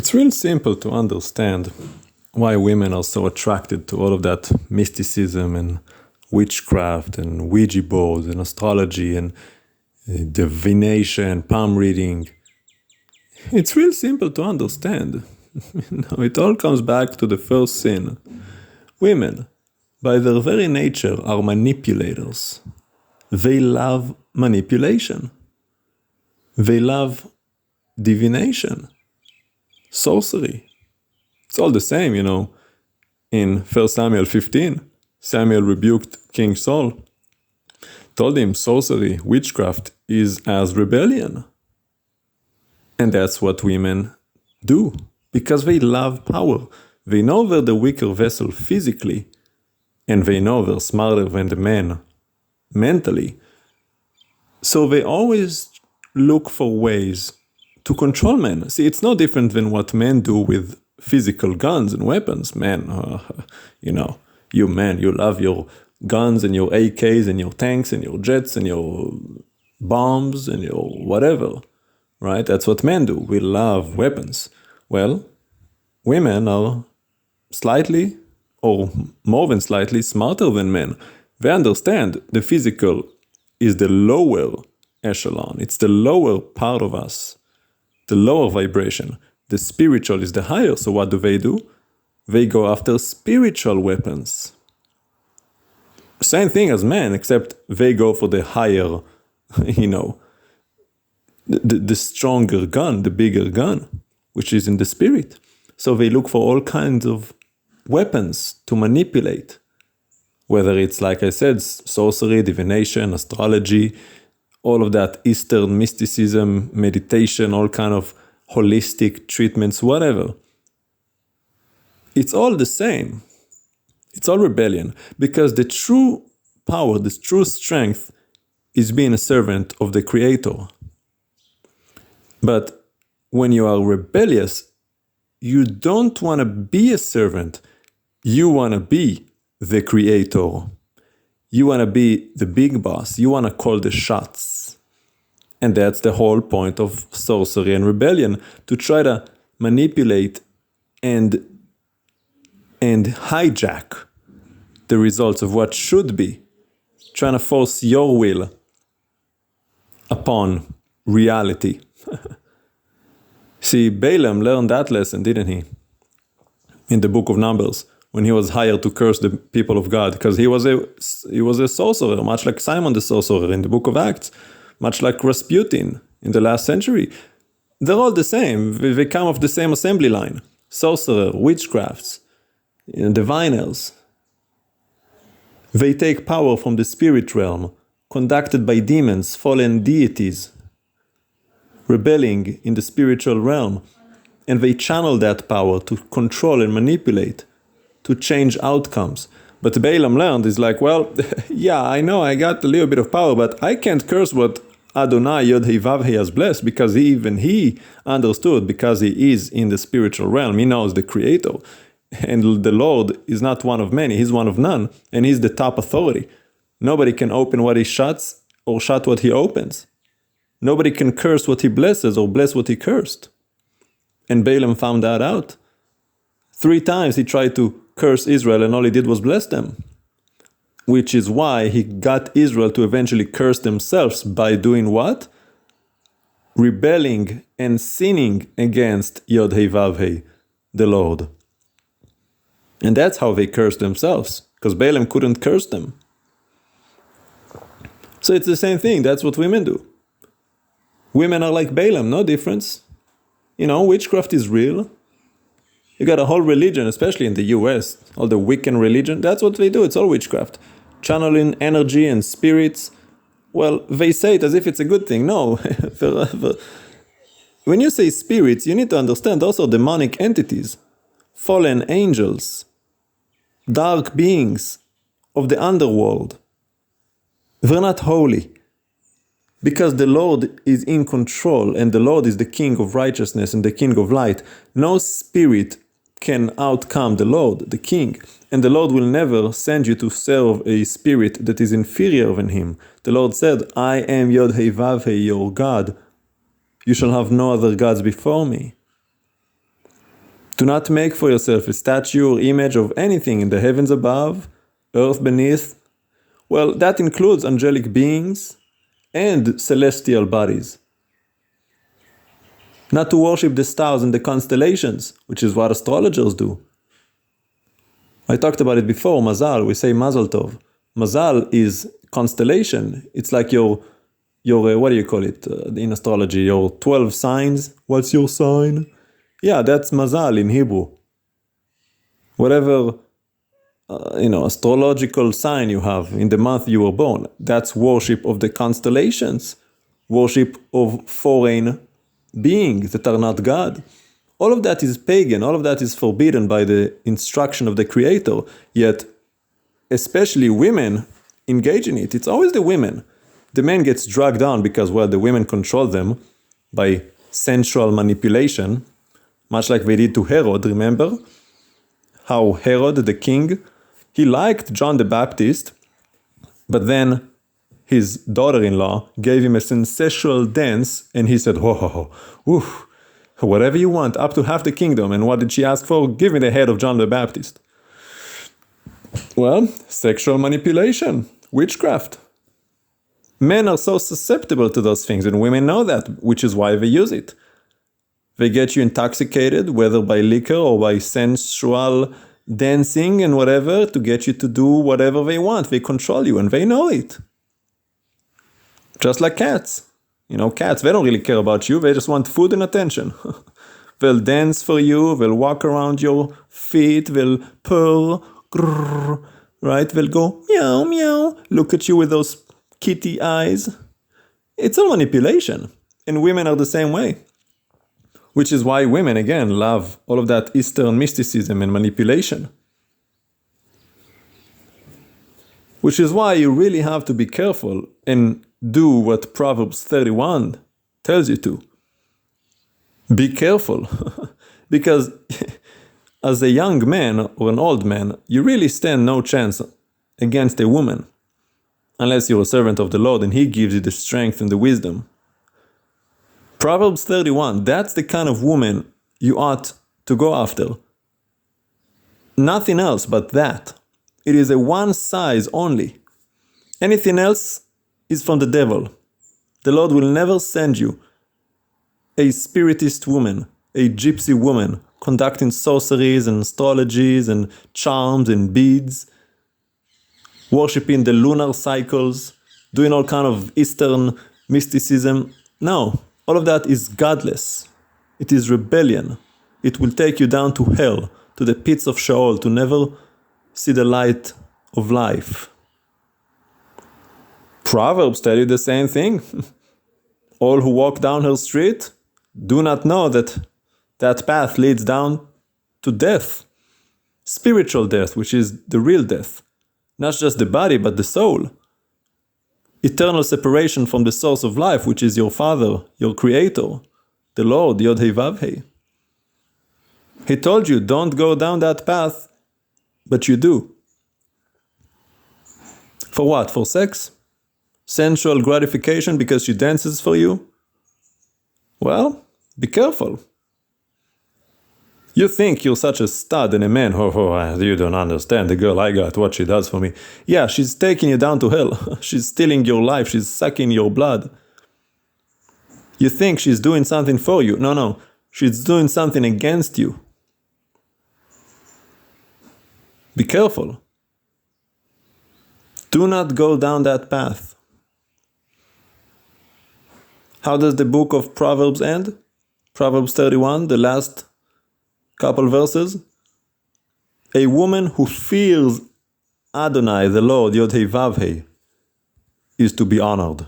It's real simple to understand why women are so attracted to all of that mysticism and witchcraft and Ouija boards and astrology and divination, palm reading. It's real simple to understand. It all comes back to the first sin. Women, by their very nature, are manipulators. They love manipulation. They love divination, sorcery. It's all the same, In 1 Samuel 15, Samuel rebuked King Saul, told him sorcery, witchcraft is as rebellion. And that's what women do, because they love power. They know they're the weaker vessel physically, and they know they're smarter than the man mentally. So they always look for ways to control men. See, it's no different than what men do with physical guns and weapons. Men, you men, you love your guns and your AKs and your tanks and your jets and your bombs and your whatever, right? That's what men do. We love weapons. Well, women are slightly, or more than slightly, smarter than men. They understand the physical is the lower echelon. It's the lower part of us, the lower vibration. The spiritual is the higher. So what do? They go after spiritual weapons. Same thing as men, except they go for the higher, the stronger gun, the bigger gun, which is in the spirit. So they look for all kinds of weapons to manipulate. Whether it's, like I said, sorcery, divination, astrology, all of that Eastern mysticism, meditation, all kind of holistic treatments, whatever. It's all the same. It's all rebellion, because the true power, the true strength is being a servant of the Creator. But when you are rebellious, you don't want to be a servant. You want to be the Creator. You want to be the big boss. You want to call the shots. And that's the whole point of sorcery and rebellion, to try to manipulate and hijack the results of what should be, trying to force your will upon reality. See, Balaam learned that lesson, didn't he? In the book of Numbers, when he was hired to curse the people of God, because he was a sorcerer, much like Simon the sorcerer in the book of Acts, much like Rasputin in the last century. They're all the same. They come off the same assembly line. Sorcerer, witchcrafts, diviners. They take power from the spirit realm, conducted by demons, fallen deities, rebelling in the spiritual realm, and they channel that power to control and manipulate, to change outcomes. But Balaam learned, is like, well, yeah, I know I got a little bit of power, but I can't curse what Adonai Yod-Heh-Vav-Heh has blessed, because he understood, because he is in the spiritual realm. He knows the Creator. And the Lord is not one of many, he's one of none, and he's the top authority. Nobody can open what he shuts or shut what he opens. Nobody can curse what he blesses or bless what he cursed. And Balaam found that out. 3 times he tried to curse Israel and all he did was bless them. Which is why he got Israel to eventually curse themselves by doing what? Rebelling and sinning against Yod-Heh-Vav-Heh, the Lord. And that's how they cursed themselves, because Balaam couldn't curse them. So it's the same thing. That's what women do. Women are like Balaam, no difference. Witchcraft is real. You got a whole religion, especially in the US, all the Wiccan religion. That's what they do. It's all witchcraft. Channeling energy and spirits. Well, they say it as if it's a good thing. No. When you say spirits, you need to understand also demonic entities, fallen angels, dark beings of the underworld. They're not holy, because the Lord is in control, and the Lord is the King of righteousness and the King of light. No spirit can outcome the Lord, the King. And the Lord will never send you to serve a spirit that is inferior than him. The Lord said, I am Yod-Heh-Vav-Heh, your God. You shall have no other gods before me. Do not make for yourself a statue or image of anything in the heavens above, earth beneath. Well, that includes angelic beings and celestial bodies. Not to worship the stars and the constellations, which is what astrologers do. I talked about it before, mazal, we say mazal tov. Mazal is constellation. It's like your what do you call it in astrology? Your 12 signs. What's your sign? Yeah, that's mazal in Hebrew. Whatever, astrological sign you have in the month you were born, that's worship of the constellations. Worship of foreign beings that are not God. All of that is pagan. All of that is forbidden by the instruction of the Creator. Yet, especially women engage in it. It's always the women. The man gets dragged down because, well, the women control them by sensual manipulation, much like they did to Herod, remember? How Herod, the king, he liked John the Baptist, but then his daughter-in-law gave him a sensual dance, and he said, oof, whatever you want, up to half the kingdom. And what did she ask for? Give me the head of John the Baptist. Well, sexual manipulation, witchcraft. Men are so susceptible to those things, and women know that, which is why they use it. They get you intoxicated, whether by liquor or by sensual dancing and whatever, to get you to do whatever they want. They control you, and they know it. Just like cats. Cats, they don't really care about you. They just want food and attention. They'll dance for you. They'll walk around your feet. They'll purr, grrr, right? They'll go meow, meow, look at you with those kitty eyes. It's all manipulation. And women are the same way. Which is why women, again, love all of that Eastern mysticism and manipulation. Which is why you really have to be careful and do what Proverbs 31 tells you to. Be careful. Because as a young man or an old man, you really stand no chance against a woman. Unless you're a servant of the Lord and He gives you the strength and the wisdom. Proverbs 31, that's the kind of woman you ought to go after. Nothing else but that. It is a one size only. Anything else is from the devil. The Lord will never send you a spiritist woman, a gypsy woman, conducting sorceries and astrologies and charms and beads, worshipping the lunar cycles, doing all kind of Eastern mysticism. No, all of that is godless. It is rebellion. It will take you down to hell, to the pits of Sheol, to never see the light of life. Proverbs tell you the same thing. All who walk down her street do not know that that path leads down to death. Spiritual death, which is the real death. Not just the body, but the soul. Eternal separation from the source of life, which is your Father, your Creator, the Lord, Yod Hei Vav Hei. He told you, don't go down that path, but you do. For what? For sex? Sensual gratification because she dances for you? Well, be careful. You think you're such a stud and a man, you don't understand the girl I got, what she does for me. Yeah, she's taking you down to hell. She's stealing your life, she's sucking your blood. You think she's doing something for you. No, she's doing something against you. Be careful. Do not go down that path. How does the book of Proverbs end? Proverbs 31, the last couple verses. A woman who fears Adonai, the Lord, Yod Hei Vav Hei, is to be honored.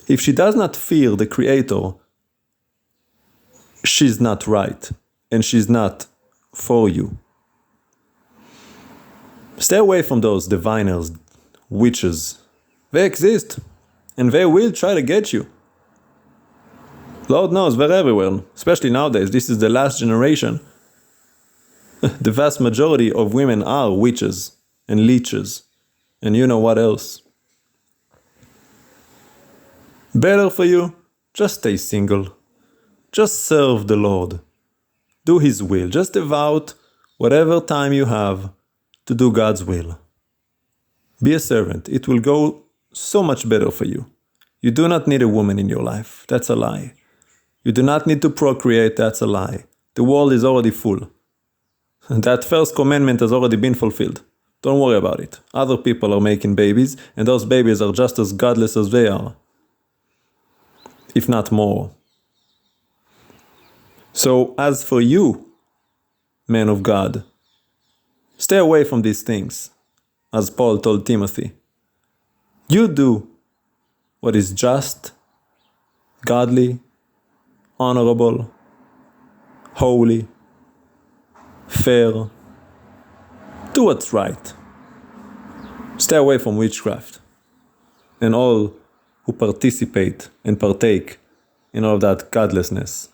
If she does not fear the Creator, she's not right, and she's not for you. Stay away from those diviners, witches. They exist, and they will try to get you. Lord knows, they're everywhere, especially nowadays. This is the last generation. The vast majority of women are witches and leeches, and you know what else. Better for you, just stay single. Just serve the Lord. Do His will. Just devote whatever time you have to do God's will. Be a servant. It will go so much better for you. You do not need a woman in your life. That's a lie. You do not need to procreate. That's a lie. The world is already full. That first commandment has already been fulfilled. Don't worry about it. Other people are making babies, and those babies are just as godless as they are, if not more. So, as for you, man of God, stay away from these things, as Paul told Timothy. You do what is just, godly, honorable, holy, fair. Do what's right. Stay away from witchcraft and all who participate and partake in all of that godlessness.